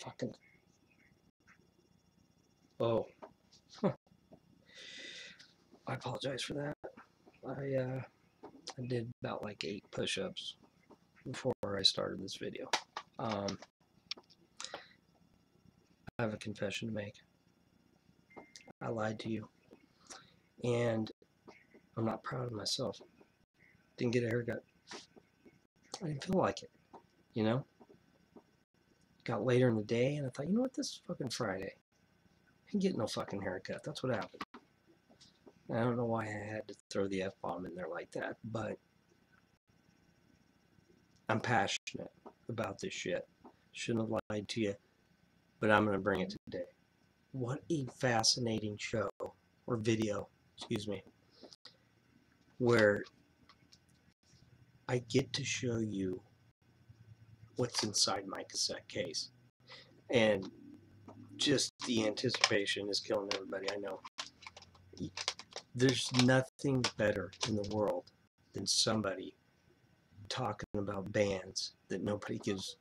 Fucking. Oh. I apologize for that. I did about like 8 push-ups before I started this video. I have a confession to make. I lied to you. And I'm not proud of myself. Didn't get a haircut. I didn't feel like it, you know? Got later in the day and I thought, you know what, this is fucking Friday. I ain't getting no fucking haircut. That's what happened. I don't know why I had to throw the F-bomb in there like that, but I'm passionate about this shit. Shouldn't have lied to you, but I'm going to bring it today. What a fascinating show, or video, excuse me, where I get to show you what's inside my cassette case. And just the anticipation is killing everybody, I know. There's nothing better in the world than somebody talking about bands that nobody gives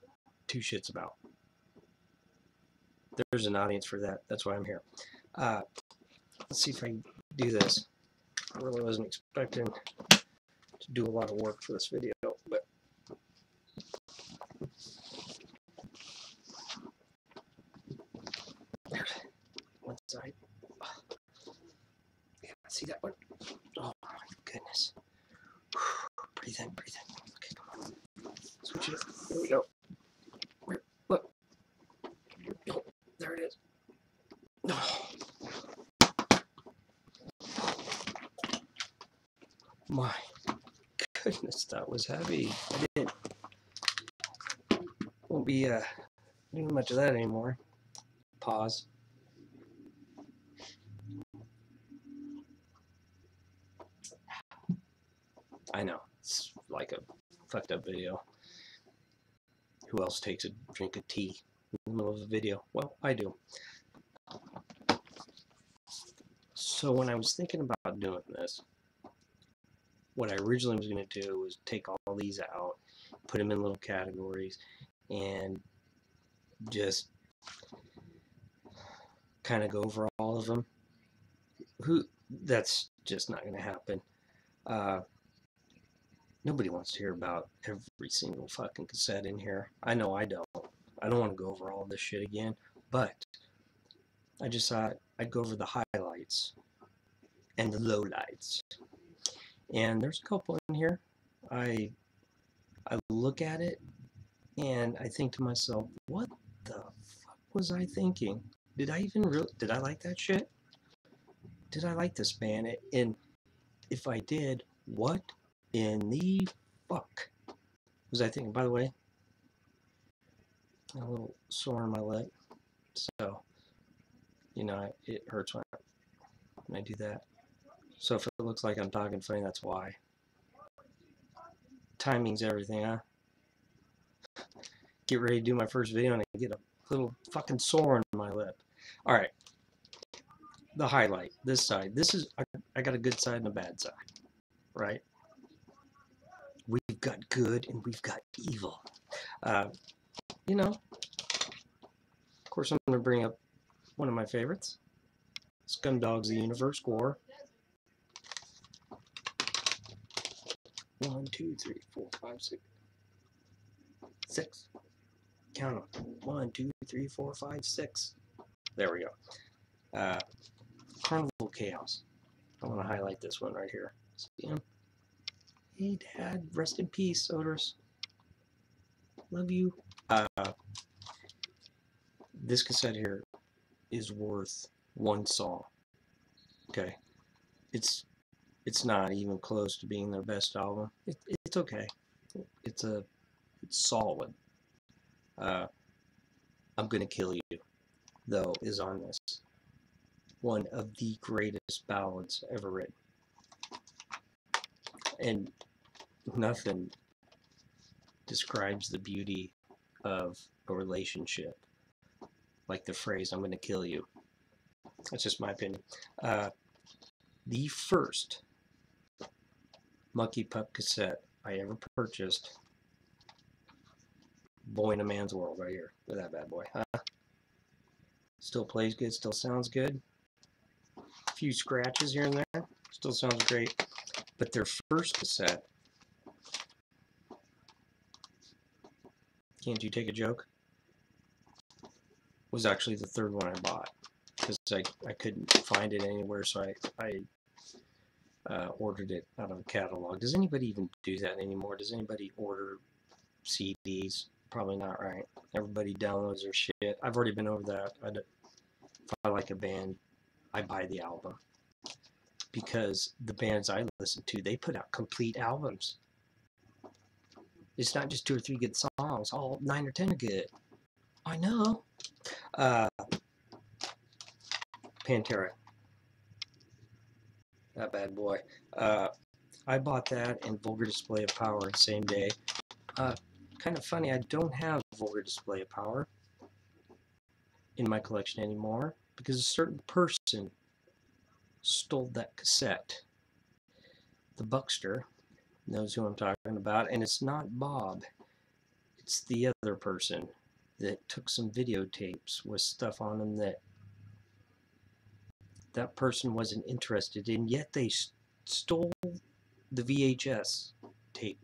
2 shits about. There's an audience for that. That's why I'm here. Let's see if I can do this. I really wasn't expecting to do a lot of work for this video, but one side. Yeah, see that one? Oh my goodness. Breathe in, breathe in. Okay, come on. Switch it up. There we go. Look. Oh, there it is. Oh. My goodness, that was heavy. Won't be doing much of that anymore. Pause. I know, it's like a fucked up video. Who else takes a drink of tea in the middle of a video? Well, I do. So when I was thinking about doing this, what I originally was going to do was take all these out, put them in little categories, and just kind of go over all of them. That's just not going to happen. Nobody wants to hear about every single fucking cassette in here. I know I don't. I don't want to go over all this shit again, but I just thought I'd go over the highlights and the lowlights. And there's a couple in here. I look at it and I think to myself, what the fuck was I thinking? Did I like that shit? Did I like this band? And if I did, what in the fuck was I thinking? By the way, a little sore on my lip, so you know it hurts when I do that. So if it looks like I'm talking funny, that's why. Timing's everything, huh? Get ready to do my first video and I get a little fucking sore on my lip. All right, the highlight, this side. This is I got a good side and a bad side, right? We've got good and we've got evil. You know, of course, I'm going to bring up one of my favorites, Scumdogs the Universe War. 1, 2, 3, 4, 5, 6. Count them. 1, 2, 3, 4, 5, 6. There we go. Carnival Chaos. I want to highlight this one right here. See him? Hey, Dad. Rest in peace, Odorous. Love you. This cassette here is worth 1 song. Okay, it's not even close to being their best album. It's okay. It's solid. I'm Gonna Kill You, though, is on this. One of the greatest ballads ever written. And nothing describes the beauty of a relationship like the phrase, I'm gonna kill you. That's just my opinion. The first Monkey Pup cassette I ever purchased, Boy in a Man's World right here. Look at that bad boy, huh? Still plays good, still sounds good. A few scratches here and there, still sounds great. But their first cassette, Can't You Take a Joke, was actually the third one I bought because I couldn't find it anywhere, so I ordered it out of a catalog. Does anybody even do that anymore? Does anybody order CDs? Probably not, right? Everybody downloads their shit. I've already been over that. If I like a band, I buy the album. Because the bands I listen to, they put out complete albums. It's not just 2 or 3 good songs. All 9 or 10 are good. I know. Pantera. That bad boy. I bought that and Vulgar Display of Power the same day. Kind of funny, I don't have Vulgar Display of Power in my collection anymore because a certain person stole that cassette. The Buckster knows who I'm talking about, and it's not Bob. It's the other person that took some videotapes with stuff on them that person wasn't interested in, yet they stole the VHS tape.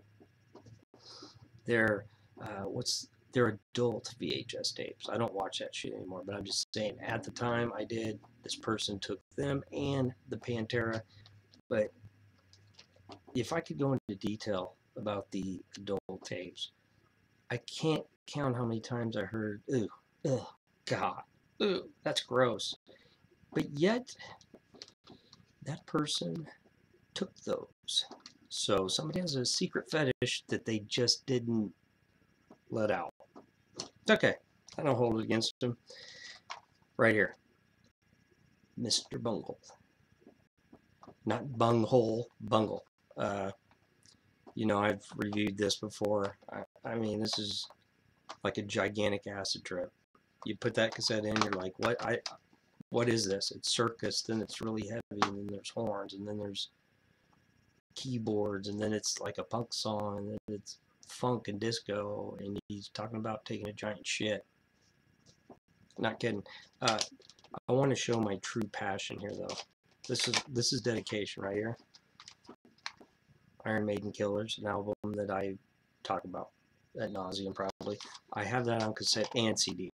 They're adult VHS tapes. I don't watch that shit anymore, but I'm just saying, at the time I did. This person took them and the Pantera. But if I could go into detail about the adult tapes, I can't count how many times I heard, "Ooh, ugh, God, ooh, that's gross." But yet, that person took those. So somebody has a secret fetish that they just didn't let out. It's okay. I don't hold it against them. Right here. Mr. Bungle. Not bunghole, bungle. You know, I've reviewed this before. I mean, this is like a gigantic acid trip. You put that cassette in, you're like, what is this? It's circus, then it's really heavy, and then there's horns, and then there's keyboards, and then it's like a punk song, and then it's funk and disco, and he's talking about taking a giant shit. Not kidding. I want to show my true passion here, though. This is dedication right here. Iron Maiden Killers, an album that I talk about ad nauseum probably. I have that on cassette and CD.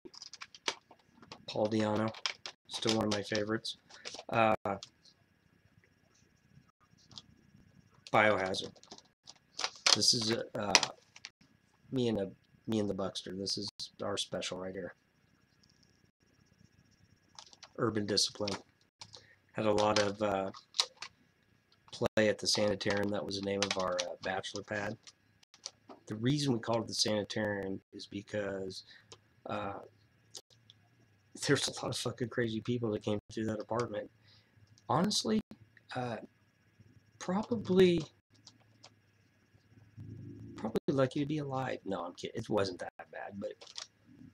Paul Di'Anno, still one of my favorites. Biohazard. This is me and the Buckster. This is our special right here. Urban Discipline. Had a lot of play at the Sanitarium. That was the name of our bachelor pad. The reason we called it the Sanitarium is because there's a lot of fucking crazy people that came through that apartment. Honestly, probably lucky to be alive. No, I'm kidding. It wasn't that bad, but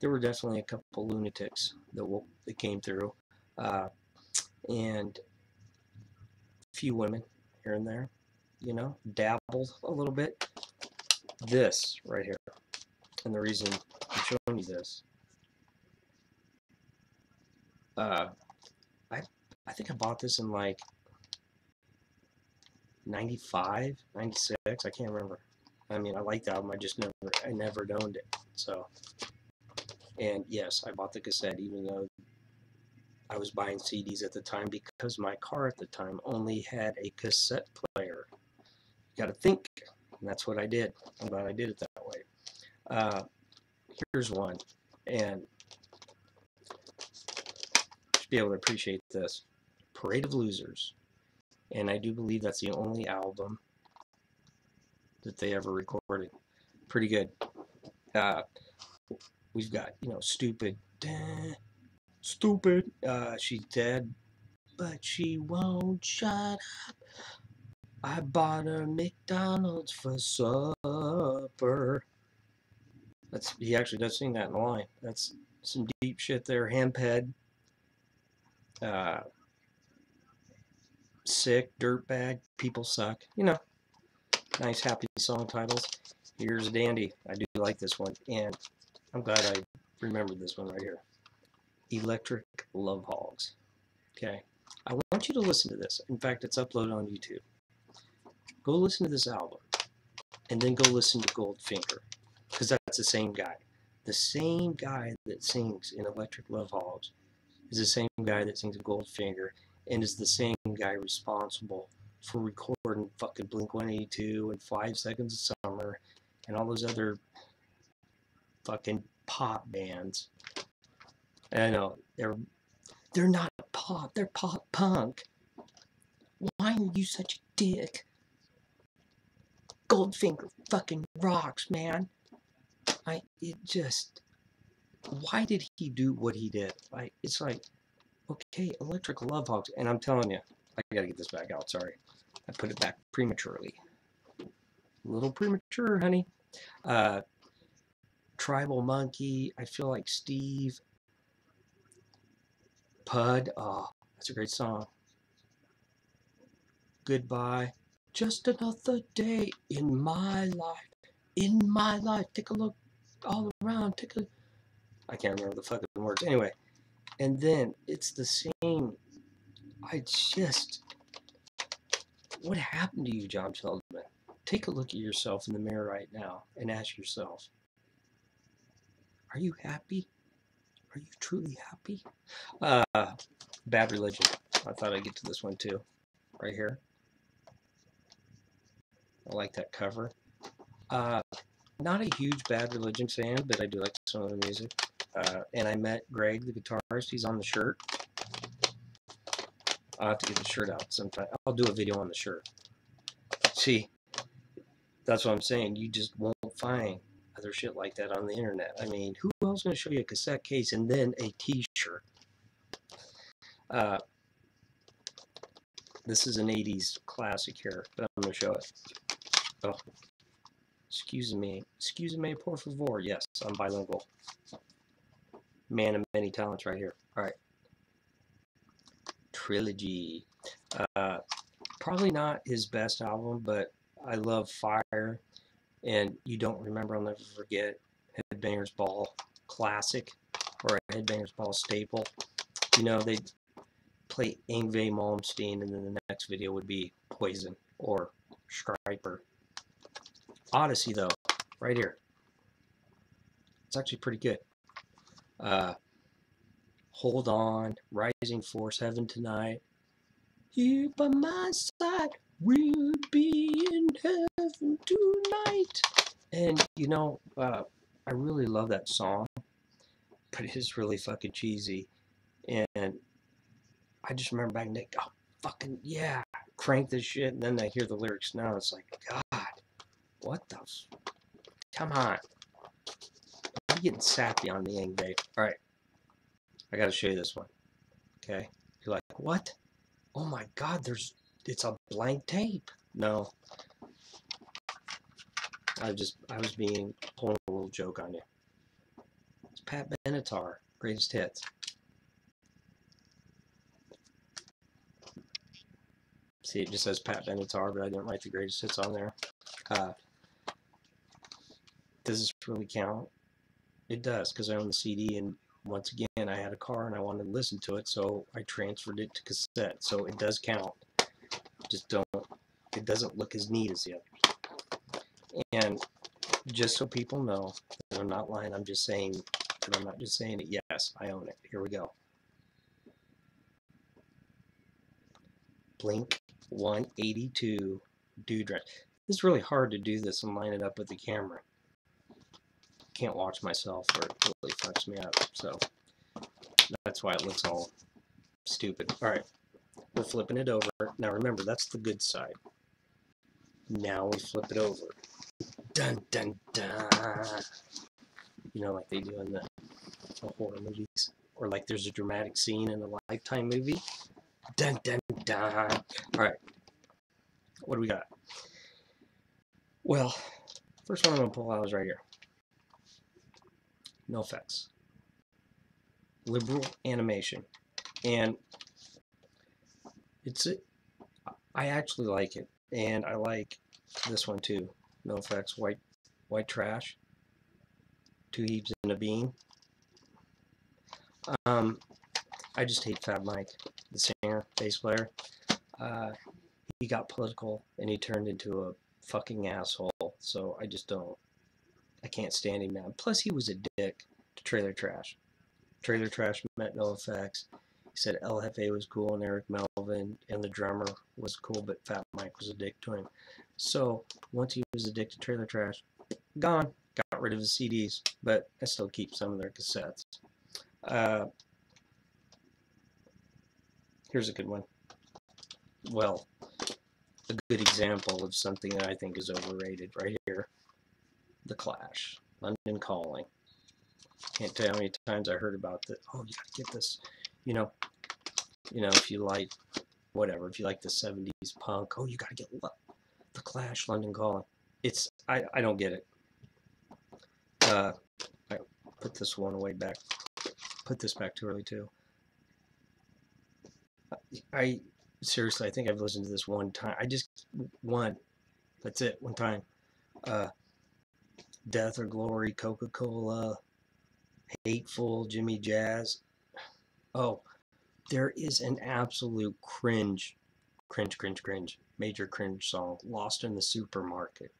there were definitely a couple lunatics that came through, and a few women here and there, you know, dabbled a little bit. This right here, and the reason I'm showing you this, I think I bought this in like 95, 96, I can't remember. I mean, I like the album, I never owned it. So, and yes, I bought the cassette even though I was buying CDs at the time because my car at the time only had a cassette player. You gotta think, and that's what I did. I'm glad I did it that way. Here's one, and you should be able to appreciate this. Parade of Losers. And I do believe that's the only album that they ever recorded. Pretty good. We've got, you know, Stupid. Stupid. She's dead, but she won't shut up. I bought her McDonald's for supper. He actually does sing that in the line. That's some deep shit there. Hemphead. Sick, Dirtbag, People Suck. You know, nice happy song titles. Here's a dandy. I do like this one, and I'm glad I remembered this one right here. Electric Love Hogs. Okay, I want you to listen to this. In fact, it's uploaded on YouTube. Go listen to this album, and then go listen to Goldfinger, because that's the same guy. The same guy that sings in Electric Love Hogs is the same guy that sings in Goldfinger, and is the same guy responsible for recording fucking Blink-182 and 5 Seconds of Summer and all those other fucking pop bands. And I know they're not pop, they're pop punk. Why are you such a dick? Goldfinger fucking rocks, man. Why did he do what he did? It's like, okay, Electric Love Hogs, and I'm telling you, I gotta get this back out, sorry. I put it back prematurely. A little premature, honey. Tribal Monkey, I Feel Like Steve. Pud, oh, that's a great song. Goodbye. Just another day in my life. In my life. Take a look all around. I can't remember the fucking words. Anyway, and then it's the same. What happened to you, John Feldman? Take a look at yourself in the mirror right now and ask yourself, are you happy? Are you truly happy? Bad Religion. I thought I'd get to this one too. Right here. I like that cover. Not a huge Bad Religion fan, but I do like some of the music. And I met Greg, the guitarist. He's on the shirt. I'll have to get the shirt out sometime. I'll do a video on the shirt. See, that's what I'm saying. You just won't find other shit like that on the internet. I mean, who else is going to show you a cassette case and then a t-shirt? This is an 80s classic here, but I'm going to show it. Oh, excuse me, por favor. Yes, I'm bilingual. Man of many talents right here. All right. Trilogy. Probably not his best album, but I love Fire and You Don't Remember, I'll Never Forget. Headbangers Ball classic, or a Headbangers Ball staple. You know, they play Yngwie Malmsteen, and then the next video would be Poison or Striper. Odyssey, though, right here. It's actually pretty good. Hold On, Rising Force, Heaven Tonight. Here by my side, we'll be in heaven tonight. And, you know, I really love that song, but it is really fucking cheesy. And I just remember back in the day, oh, fucking, yeah, crank this shit. And then I hear the lyrics now, it's like, God, what the, come on. I'm getting sappy on the Yngwie. All right, I got to show you this one, okay? You're like, what? Oh my God, it's a blank tape. No. I was pulling a little joke on you. It's Pat Benatar, Greatest Hits. See, it just says Pat Benatar, but I didn't write the Greatest Hits on there. Does this really count? It does, because I own the CD, and once again, I had a car and I wanted to listen to it, so I transferred it to cassette. So it does count. Just it doesn't look as neat as the others. And just so people know that I'm not lying, I'm just saying that I'm not just saying it. Yes, I own it. Here we go. Blink 182 Dude Ranch. It's really hard to do this and line it up with the camera. Can't watch myself or it really fucks me up. So that's why it looks all stupid. All right, we're flipping it over. Now remember, that's the good side. Now we flip it over. Dun, dun, dun. You know, like they do in the horror movies. Or like there's a dramatic scene in a Lifetime movie. Dun, dun, dun. All right. What do we got? Well, first one I'm going to pull out is right here. No effects. Liberal animation. And I actually like it. And I like this one too. No effects. White trash. 2 heaps in a bean. I just hate Fat Mike, the singer, bass player. He got political and he turned into a fucking asshole. So I just don't. I can't stand him now. Plus, he was a dick to Trailer Trash. Trailer Trash met no effects. He said LFA was cool and Eric Melvin and the drummer was cool, but Fat Mike was a dick to him. So once he was a dick to Trailer Trash, gone. Got rid of his CDs, but I still keep some of their cassettes. Here's a good one. Well, a good example of something that I think is overrated right here. The Clash, London Calling. Can't tell you how many times I heard about that. Oh, you gotta get this. You know, if you like whatever, if you like the 70s punk, oh, you gotta get the Clash, London Calling. I don't get it. I put this one away back. Put this back too early too. Seriously, I think I've listened to this one time. That's it, one time. Death or Glory, Coca-Cola, Hateful, Jimmy Jazz. Oh, there is an absolute cringe, major cringe song, Lost in the Supermarket.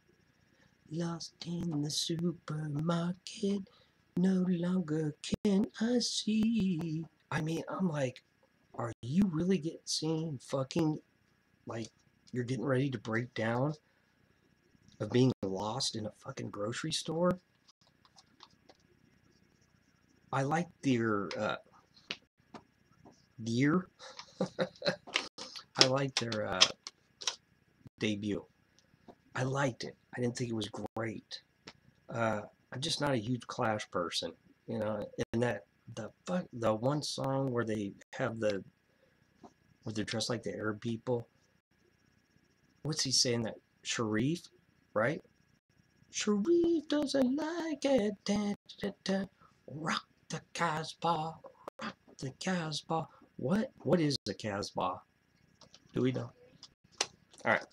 Lost in the supermarket, no longer can I see. I mean, I'm like, are you really seeing fucking, like, you're getting ready to break down of being lost in a fucking grocery store? I like their gear. I like their debut. I liked it. I didn't think it was great. I'm just not a huge Clash person, you know. And the one song where they have where they're dressed like the Arab people. What's he saying? That Sharif, right? Sharif doesn't like it. Da, da, da. Rock the Casbah. Rock the Casbah. What is the Casbah? Do we know? All right.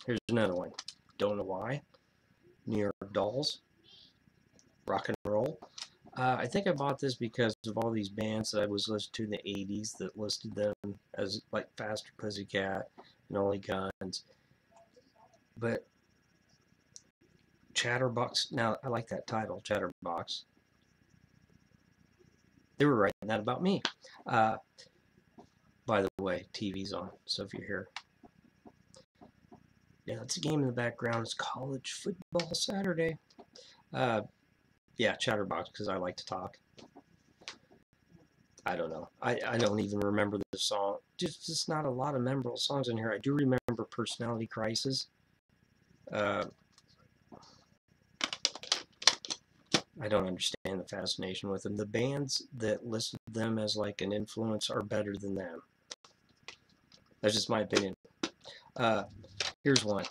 Here's another one. Don't know why. New York Dolls. Rock and roll. I think I bought this because of all these bands that I was listening to in the 80s that listed them as like Faster Pussycat and Only Guns. But Chatterbox, now I like that title, Chatterbox. They were writing that about me. By the way, TV's on, so if you're here. Yeah, it's a game in the background. It's College Football Saturday. Yeah, Chatterbox, because I like to talk. I don't know. I don't even remember the song. Just not a lot of memorable songs in here. I do remember Personality Crisis. I don't understand the fascination with them. The bands that listed them as like an influence are better than them. That's just my opinion. Here's one.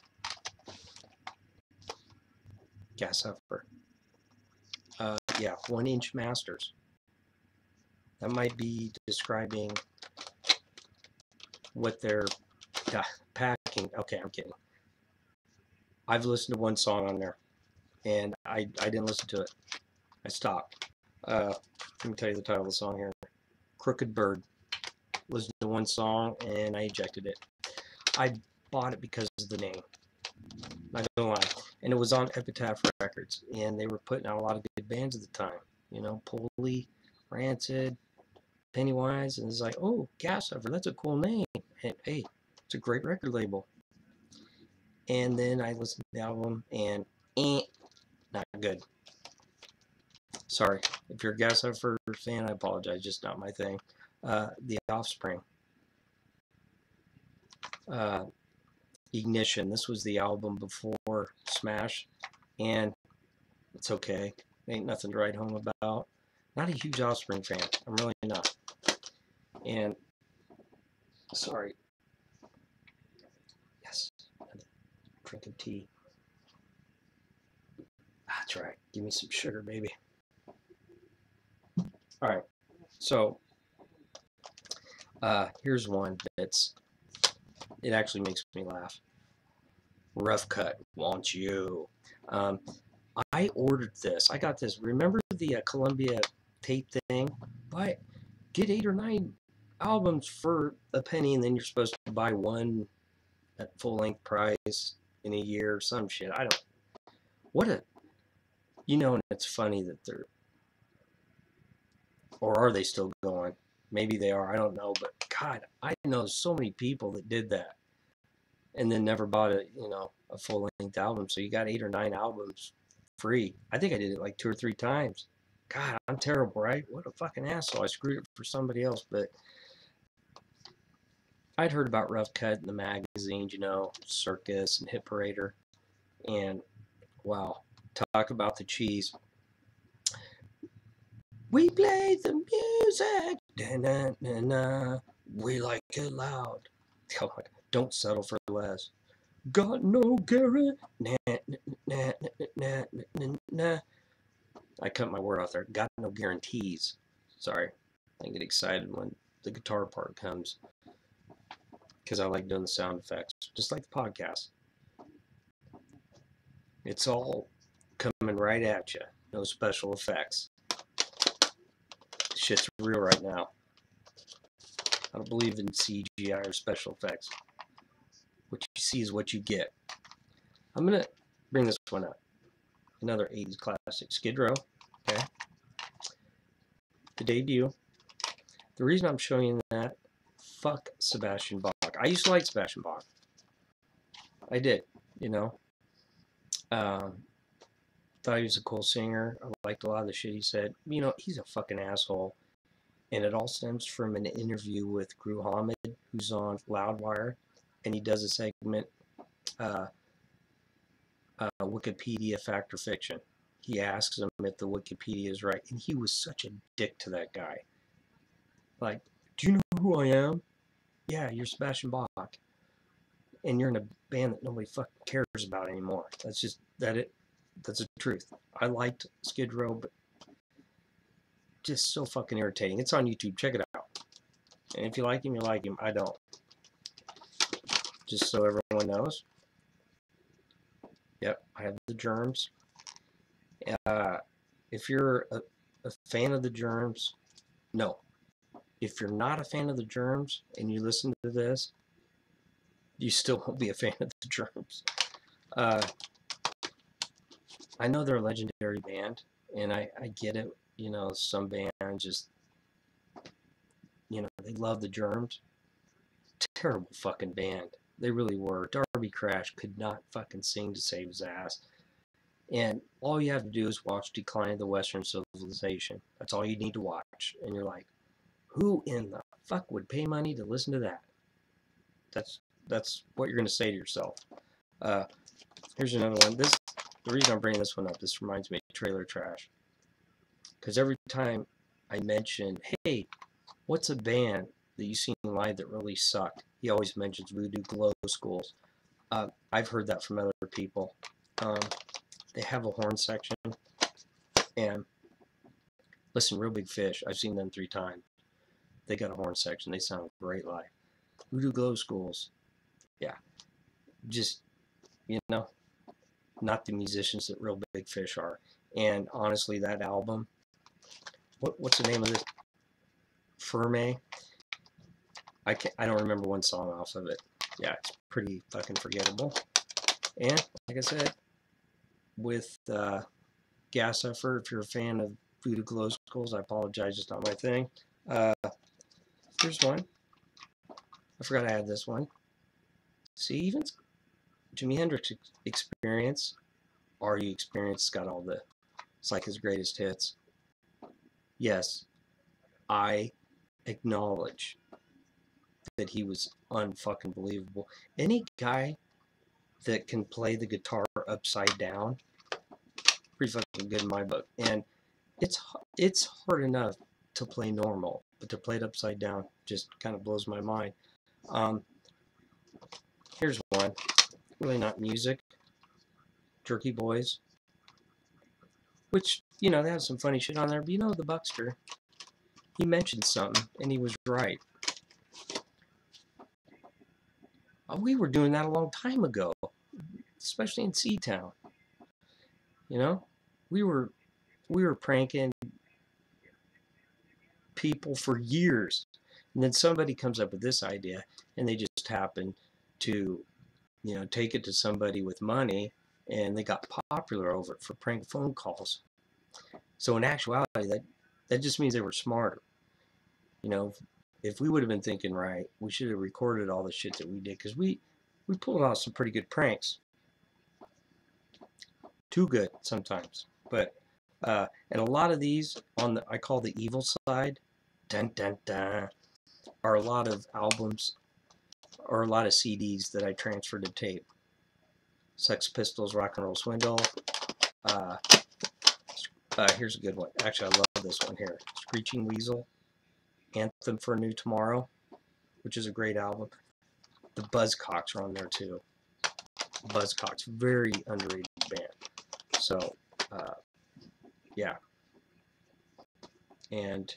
Gas Huffer. Yeah, 1 Inch Masters. That might be describing what they're packing. Okay, I'm kidding. I've listened to one song on there, and I didn't listen to it. I stopped. Let me tell you the title of the song here. Crooked Bird. Listened to one song, and I ejected it. I bought it because of the name. Not gonna lie. And it was on Epitaph Records, and they were putting out a lot of good bands at the time. You know, Pulley, Rancid, Pennywise, and it's like, oh, Gas Huffer, that's a cool name. And hey, it's a great record label. And then I listened to the album, and not good. Sorry, if you're a Gas Huffer fan, I apologize, just not my thing. The Offspring. Ignition. This was the album before Smash, and it's okay. Ain't nothing to write home about. Not a huge Offspring fan. I'm really not. And sorry. Yes. Drink of tea. That's right. Give me some sugar, baby. All right. So here's one it actually makes me laugh. Rough Cut, Want You. I ordered this. I got this. Remember the Columbia tape thing Get 8 or 9 albums for a penny, and then you're supposed to buy one at full-length price in a year or some shit. I don't. What a. And it's funny that they're. Or are they still going? Maybe they are. I don't know. But God, I know so many people that did that, and then never bought a full-length album. So you got 8 or 9 albums free. I think I did it like 2 or 3 times. God, I'm terrible, right? What a fucking asshole. I screwed it for somebody else, but I'd heard about Rough Cut in the magazines, Circus and Hit Parader. And, wow, talk about the cheese. We play the music, da-na-na-na. We like it loud. God, don't settle for less. Got no guarantee. Nah. I cut my word off there. Got no guarantees. Sorry. I get excited when the guitar part comes. Because I like doing the sound effects. Just like the podcast. It's all coming right at you. No special effects. Shit's real right now. I don't believe in CGI or special effects. What you see is what you get. I'm going to bring this one up. Another 80s classic. Skid Row. Okay. The debut. The reason I'm showing you that, fuck Sebastian Bach. I used to like Sebastian Bach. I did, Thought he was a cool singer. I liked a lot of the shit he said. He's a fucking asshole. And it all stems from an interview with Gru Hamid, who's on Loudwire. And he does a segment, Wikipedia Fact or Fiction. He asks him if the Wikipedia is right. And he was such a dick to that guy. Like, do you know who I am? Yeah, you're Sebastian Bach. And you're in a band that nobody fucking cares about anymore. That's just that's the truth. I liked Skid Row, but just so fucking irritating. It's on YouTube. Check it out. And if you like him, you like him. I don't. Just so everyone knows. Yep, I have the Germs. If you're a fan of the Germs, no. If you're not a fan of the Germs and you listen to this, you still won't be a fan of the Germs. I know they're a legendary band, and I get it. Some bands just, they love the Germs. Terrible fucking band. They really were. Darby Crash could not fucking sing to save his ass. And all you have to do is watch Decline of the Western Civilization. That's all you need to watch. And you're like, who in the fuck would pay money to listen to that? That's what you're going to say to yourself. Here's another one. The reason I'm bringing this one up, this reminds me of Trailer Trash. Because every time I mention, hey, what's a band that you've seen live that really sucked? He always mentions Voodoo Glow Skulls. I've heard that from other people. They have a horn section. And listen, Real Big Fish, I've seen them 3 times. They got a horn section. They sound great live. Voodoo Glow Skulls. Yeah. Just, not the musicians that Real Big Fish are. And honestly, that album, what's the name of this? Ferme. I don't remember one song off of it. Yeah, it's pretty fucking forgettable. And like I said, with Gas Effort, if you're a fan of Voodoo Glow Skulls, I apologize, it's not my thing. Here's one. I forgot I had this one. See, even Jimi Hendrix Experience, RU Experience, got all the, it's like his greatest hits. Yes, I acknowledge that he was unfucking believable. Any guy that can play the guitar upside down, pretty fucking good in my book. And it's hard enough to play normal, but to play it upside down just kind of blows my mind. Here's one. Really not music. Jerky Boys. Which, they have some funny shit on there, but the Buckster, he mentioned something, and he was right. We were doing that a long time ago, especially in C-Town. We were pranking people for years. And then somebody comes up with this idea, and they just happen to, take it to somebody with money, and they got popular over it for prank phone calls. So in actuality, that just means they were smarter. If we would have been thinking right, we should have recorded all the shit that we did, because we pulled off some pretty good pranks. Too good sometimes. But and a lot of these I call the evil side, dun dun dun, are a lot of albums or a lot of CDs that I transferred to tape. Sex Pistols, Rock and Roll Swindle. Here's a good one. Actually, I love this one here. Screeching Weasel, Anthem for a New Tomorrow, which is a great album. The Buzzcocks are on there too. Buzzcocks, very underrated band. So, yeah. And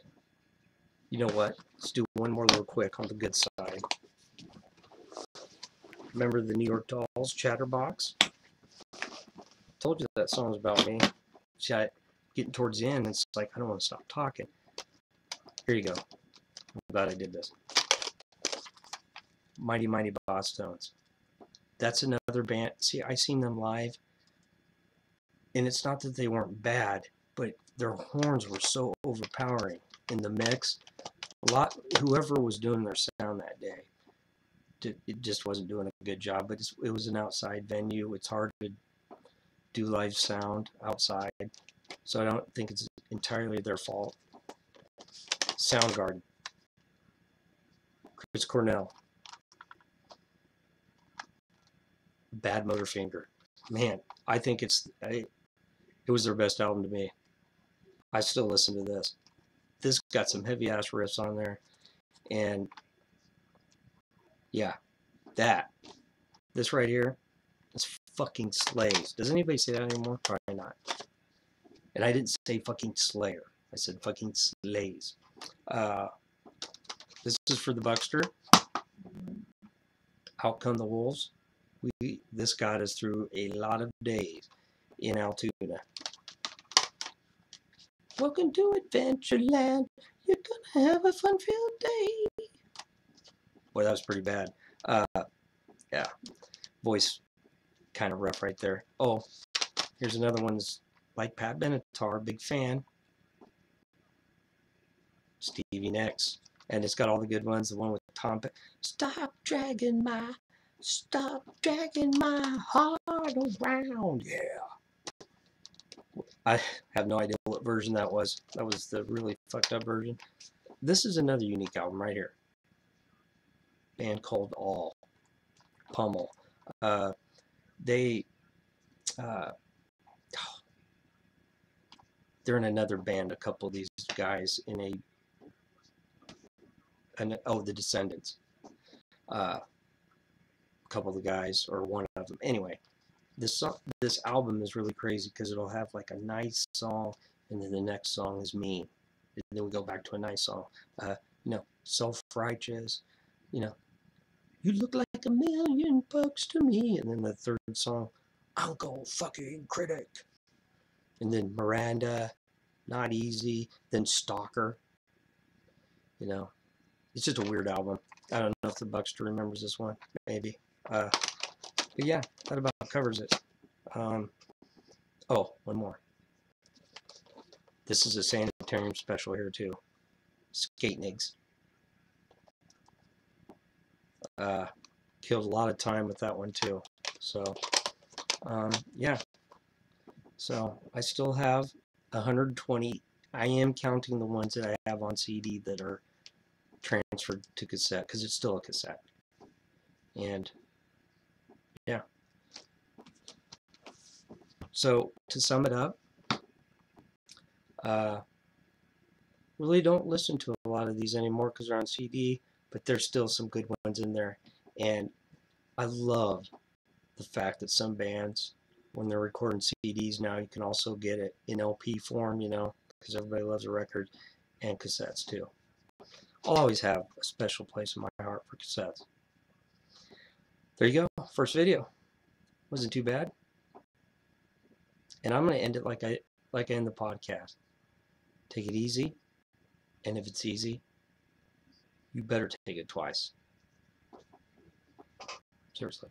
you know what? Let's do one more real quick on the good side. Remember the New York Dolls, Chatterbox? Told you that song was about me. See, getting towards the end, it's like I don't want to stop talking. Here you go. I'm glad I did this. Mighty Mighty Boss Tones. That's another band. See, I seen them live, and it's not that they weren't bad, but their horns were so overpowering in the mix. Whoever was doing their sound that day, it just wasn't doing a good job. But it was an outside venue. It's hard to do live sound outside, so I don't think it's entirely their fault. Soundgarden, Chris Cornell, Bad Motorfinger. Man, I think it was their best album to me. I still listen to this. This got some heavy ass riffs on there, and yeah, this right here, it's fucking slays. Does anybody say that anymore? Probably not. And I didn't say fucking Slayer. I said fucking slays. This is for the Buckster. Out Come the Wolves. This got us through a lot of days in Altoona. Welcome to Adventureland. You're gonna have a fun-filled day. Boy, that was pretty bad. Yeah, voice kind of rough right there. Oh, here's another one that's like Pat Benatar, big fan. Stevie Nicks, and it's got all the good ones. The one with Tom. Stop dragging my heart around. Yeah. I have no idea what version that was. That was the really fucked up version. This is another unique album right here. Band called All. Pummel. They're in another band, a couple of these guys in the Descendants. A couple of the guys, or one of them. Anyway, this album is really crazy because it'll have like a nice song, and then the next song is mean. And then we go back to a nice song. Self-righteous, you look like $1,000,000 to me. And then the third song, Uncle fucking Critic. And then Miranda, Not Easy. Then Stalker. It's just a weird album. I don't know if the Buckster remembers this one. Maybe. But yeah, that about covers it. Oh, one more. This is a Sanitarium special here too. Skate Nigs. Killed a lot of time with that one too. So, yeah. So I still have 120. I am counting the ones that I have on CD that are transferred to cassette, because it's still a cassette. And yeah. So to sum it up, really don't listen to a lot of these anymore because they're on CD, but there's still some good ones in there. And I love the fact that some bands, when they're recording CDs now, you can also get it in LP form, because everybody loves a record, and cassettes too. I'll always have a special place in my heart for cassettes. There you go. First video. Wasn't too bad. And I'm going to end it like I end the podcast. Take it easy And if it's easy, you better take it twice. Seriously.